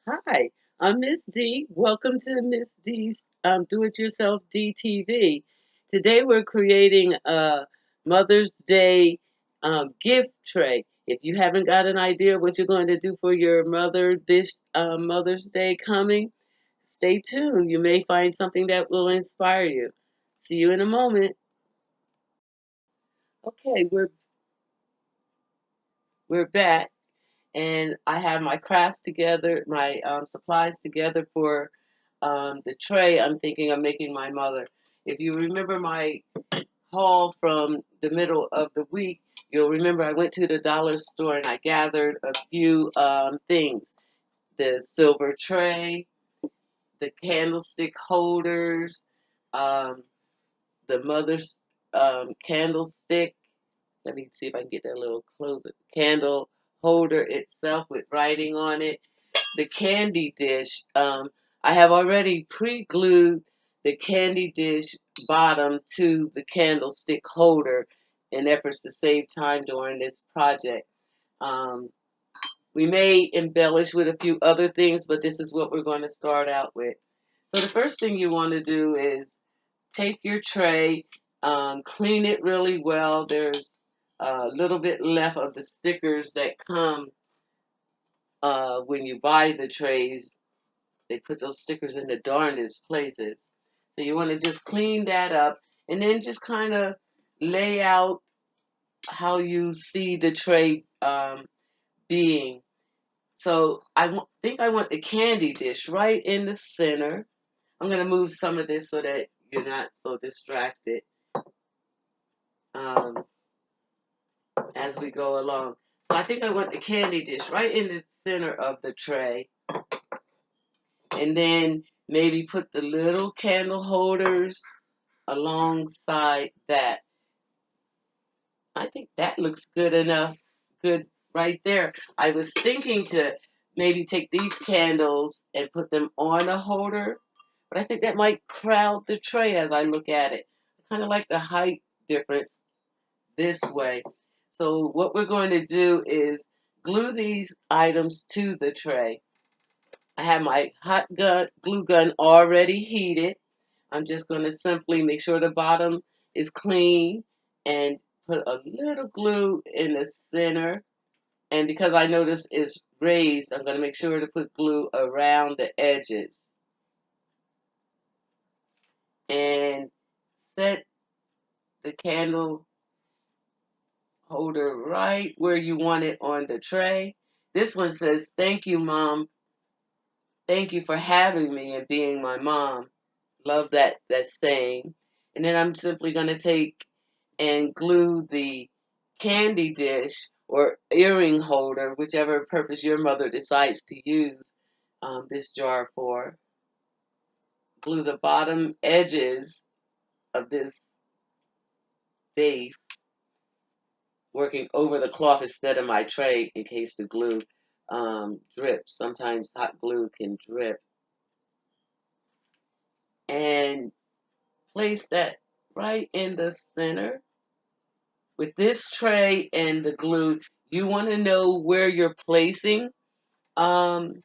Hi, I'm Ms.D. Welcome to Ms.D's Do-It-Yourself DTV. Today we're creating a Mother's Day gift tray. If you haven't got an idea what you're going to do for your mother this Mother's Day coming, stay tuned. You may find something that will inspire you. See you in a moment. Okay, we're back. And I have my crafts together, my supplies together for the tray I'm thinking of making my mother. If you remember my haul from the middle of the week, you'll remember I went to the dollar store and I gathered a few things. The silver tray, the candlestick holders, um, the mother's candlestick. Let me see if I can get that a little closer. Candle holder itself with writing on it. The candy dish. I have already pre-glued the candy dish bottom to the candlestick holder in efforts to save time during this project. Um, we may embellish with a few other things, but this is what we're going to start out with. So the first thing you want to do is take your tray, clean it really well. There's a little bit left of the stickers that come when you buy the trays. They put those stickers in the darndest places. So you want to just clean that up and then just kind of lay out how you see the tray being. So think I want the candy dish right in the center. I'm going to move some of this so that you're not so distracted um, as we go along. So I think I want the candy dish right in the center of the tray. And then maybe put the little candle holders alongside that. I think that looks good enough. Good right there. I was thinking to maybe take these candles and put them on a holder, but I think that might crowd the tray as I look at it. I kind of like the height difference this way. So what we're going to do is glue these items to the tray. I have my glue gun already heated. I'm just going to simply make sure the bottom is clean and put a little glue in the center. And because I know this is raised, I'm going to make sure to put glue around the edges. And set the candle holder right where you want it on the tray. This one says, "Thank you, Mom. Thank you for having me and being my mom." Love that saying. And then I'm simply going to take and glue the candy dish or earring holder, whichever purpose your mother decides to use this jar for. Glue the bottom edges of this base, working over the cloth instead of my tray in case the glue drips. Sometimes hot glue can drip. And place that right in the center. With this tray and the glue, you want to know where you're placing um,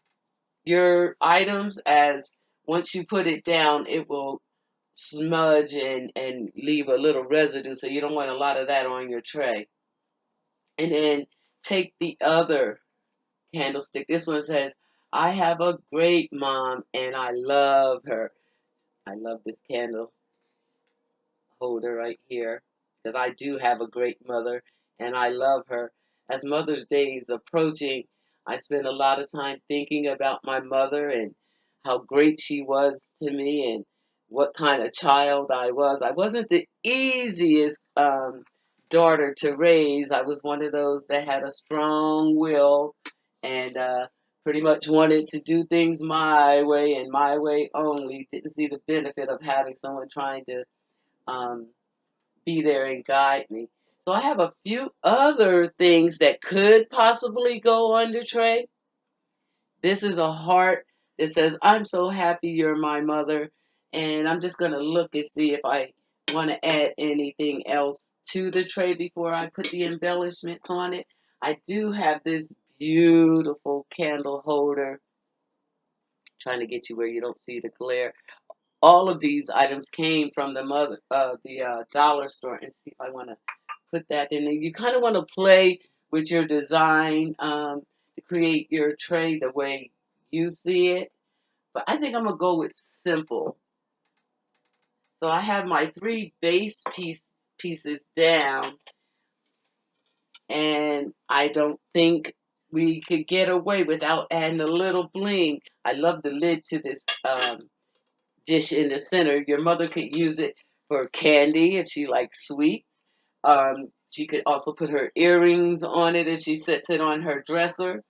your items, as once you put it down, it will smudge and leave a little residue. So you don't want a lot of that on your tray. And then take the other candlestick. This one says, "I have a great mom and I love her." I love this candle holder right here because I do have a great mother and I love her. As Mother's Day is approaching, I spend a lot of time thinking about my mother and how great she was to me and what kind of child I was. I wasn't the easiest daughter to raise. I was one of those that had a strong will and pretty much wanted to do things my way and my way only. Didn't see the benefit of having someone trying to um, be there and guide me. So I have a few other things that could possibly go on the tray. This is a heart that says, "I'm so happy you're my mother." And I'm just going to look and see if I want to add anything else to the tray before I put the embellishments on it. I do have this beautiful candle holder trying to get you where you don't see the glare. All of these items came from the dollar store. And see if I want to put that in there. You kind of want to play with your design to create your tray the way you see it. But I think I'm gonna go with simple. So I have my three pieces down, and I don't think we could get away without adding a little bling. I love the lid to this dish in the center. Your mother could use it for candy if she likes sweets. She could also put her earrings on it if she sets it on her dresser.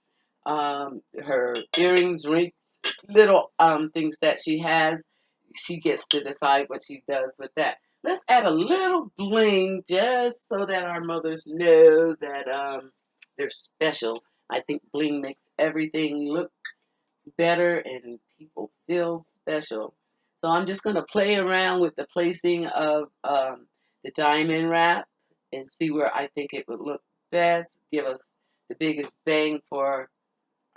Her earrings, rings, little things that she has. She gets to decide what she does with that. Let's add a little bling just so that our mothers know that they're special. I think bling makes everything look better and people feel special. So I'm just going to play around with the placing of the diamond wrap and see where I think it would look best, give us the biggest bang for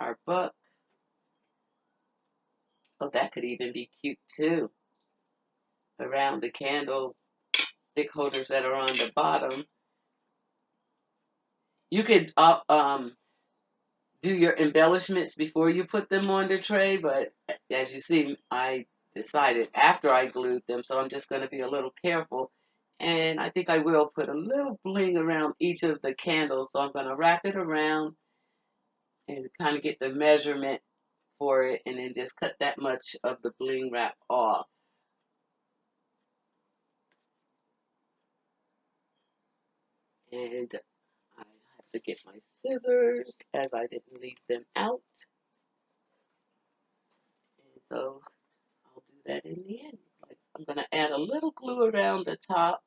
our buck. Oh, that could even be cute too, around the candles, stick holders that are on the bottom. You could do your embellishments before you put them on the tray, but as you see, I decided after I glued them, so I'm just going to be a little careful. And I think I will put a little bling around each of the candles, so I'm going to wrap it around and kind of get the measurement for it, and then just cut that much of the bling wrap off. And I have to get my scissors as I didn't leave them out. And so I'll do that in the end. I'm going to add a little glue around the top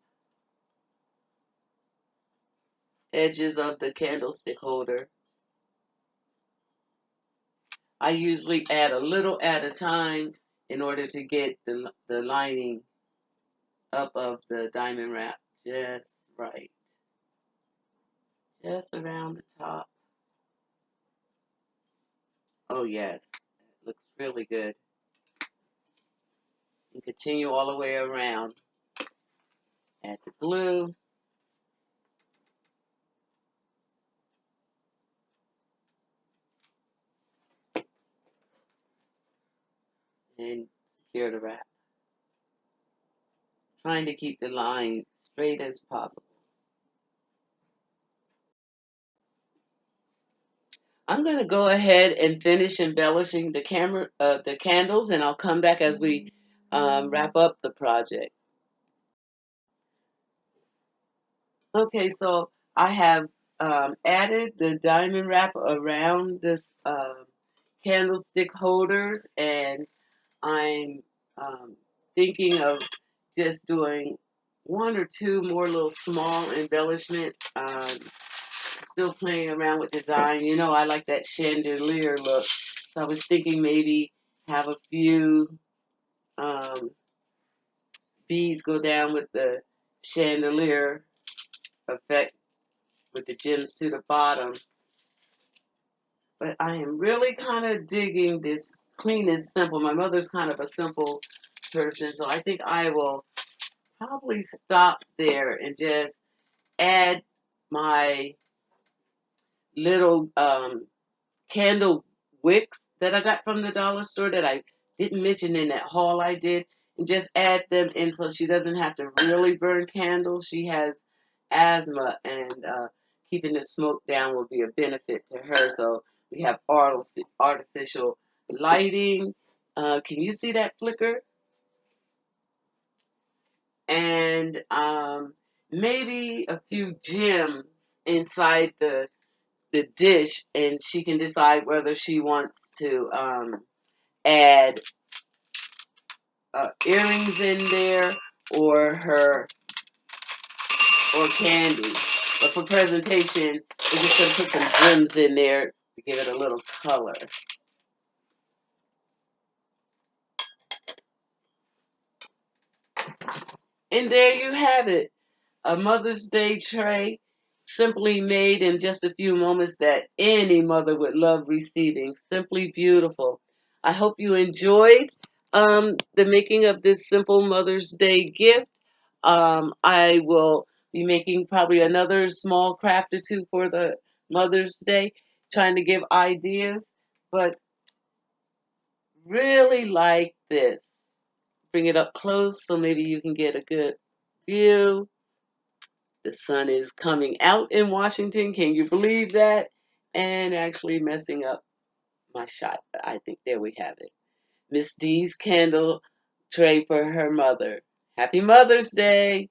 edges of the candlestick holder. I usually add a little at a time in order to get the lining up of the diamond wrap just right. Just around the top. Oh yes, it looks really good. And continue all the way around. Add the glue. And secure the wrap. Trying to keep the line straight as possible. I'm going to go ahead and finish embellishing the candles, and I'll come back as we wrap up the project. Okay, so I have added the diamond wrap around this candlestick holders, and I'm thinking of just doing one or two more little small embellishments. Still playing around with design. You know, I like that chandelier look. So I was thinking maybe have a few um, beads go down with the chandelier effect with the gems to the bottom. But I am really kind of digging this clean and simple. My mother's kind of a simple person, so I think I will probably stop there and just add my little candle wicks that I got from the dollar store that I didn't mention in that haul I did, and just add them in so she doesn't have to really burn candles. She has asthma, and keeping the smoke down will be a benefit to her. So we have artificial lighting. Can you see that flicker? And maybe a few gems inside the dish, and she can decide whether she wants to add earrings in there or her or candy. But for presentation, we're just gonna put some gems in there to give it a little color. And there you have it, a Mother's Day tray, simply made in just a few moments that any mother would love receiving. Simply beautiful. I hope you enjoyed the making of this simple Mother's Day gift. I will be making probably another small craft or two for the Mother's Day, trying to give ideas, but really like this. Bring it up close so maybe you can get a good view. The sun is coming out in Washington. Can you believe that? And actually messing up my shot. But I think there we have it. Ms.D's candle tray for her mother. Happy Mother's Day.